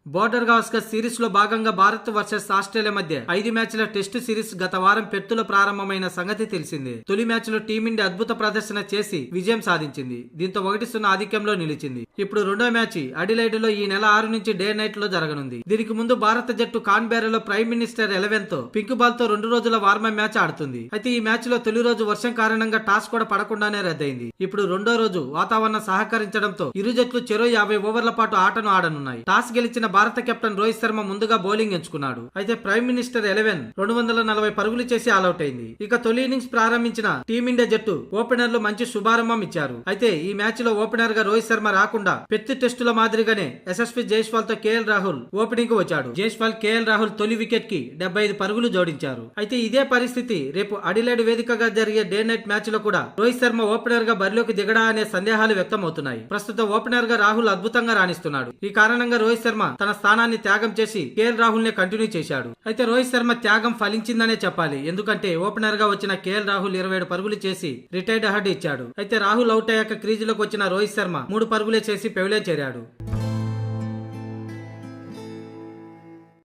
Border Gavaskar series లో భాగంగా Bharat versus Australia మధ్య 5 మ్యాచ్ల టెస్టు సిరీస్ గత వారం పెర్త్లో ప్రారంభమైన సంగతి తెలిసిందే. తొలి మ్యాచ్ లో టీమిండియా అద్భుత ప్రదర్శన చేసి విజయం సాధించింది. దీంతో 1-0 ఆధిక్యంలో నిలిచింది. ఇప్పుడు రెండో మ్యాచ్ అడిలైడ్ లో ఈ నెల 6 నుంచి డే నైట్ లో జరగనుంది. దీనికి ముందు భారత జట్టు కాన్బెరాలో ప్రైమ్ మినిస్టర్ 11 తో పింక్ బాల్ తో 2 రోజుల వార్మప్ మ్యాచ్ ఆడుతుంది. అయితే ఈ మ్యాచ్ లో తొలి రోజు వర్షం కారణంగా టాస్ కూడా పడకుండానే రద్దయింది. ఇప్పుడు రెండో రోజు వాతావరణం సహకరించడంతో ఇరు జట్లు చెరో 50 ఓవర్ల పాటు ఆటను ఆడనున్నాయి. టాస్ గెలిచిన భారత కెప్టెన్ రోహిత్ శర్మ ముందుగా బౌలింగ్ ఎంచుకున్నాడు. అయితే ప్రైమ్ మినిస్టర్ 11 240 పరుగులు చేసి ఆల్అౌట్ అయింది. ఇక తొలి ఇన్నింగ్స్ ప్రారంభించిన టీమిండియా జట్టు ఓపెనర్లు మంచి శుభారంభం ఇచ్చారు. అయితే ఈ మ్యాచ్ లో ఓపెనర్ గా రోహిత్ శర్మ రాకుండా పెర్త్ టెస్టుల మాదిరిగానే యశస్వి జైస్వాల్ తో కేఎల్ రాహుల్ ఓపెనింగ్ కు వచ్చాడు. జైస్వాల్ కేఎల్ రాహుల్ తొలి వికెట్ కి 75 పరుగులు జోడించారు. అయితే ఇదే పరిస్థితి రేపు అడిలైడ్ వేదికగా జరిగే డే నైట్ మ్యాచ్ లో కూడా రోహిత్ శర్మ ఓపెనర్ గా బరిలోకి దిగడా అనే సందేహాలు వ్యక్తమవుతున్నాయి. ప్రస్తుతం ఓపెనర్ గా రాహుల్ అద్భుతంగా రాణిస్తున్నాడు. ఈ కారణంగా రోహిత్ శర్మ తన స్థానాన్ని త్యాగం చేసి కేఎల్ రాహుల్ నే కంటిన్యూ చేశాడు. అయితే రోహిత్ శర్మ త్యాగం ఫలించిందనే చెప్పాలి. ఎందుకంటే ఓపెనర్ గా వచ్చిన కేఎల్ రాహుల్ 27 పరుగులు చేసి రిటైర్డ్ హడ్ ఇచ్చాడు. అయితే రాహుల్ అవుట్ అయ్యాక క్రీజులోకి వచ్చిన రోహిత్ శర్మ 3 పరుగులే చేసి పెవిలియన్ చేరాడు.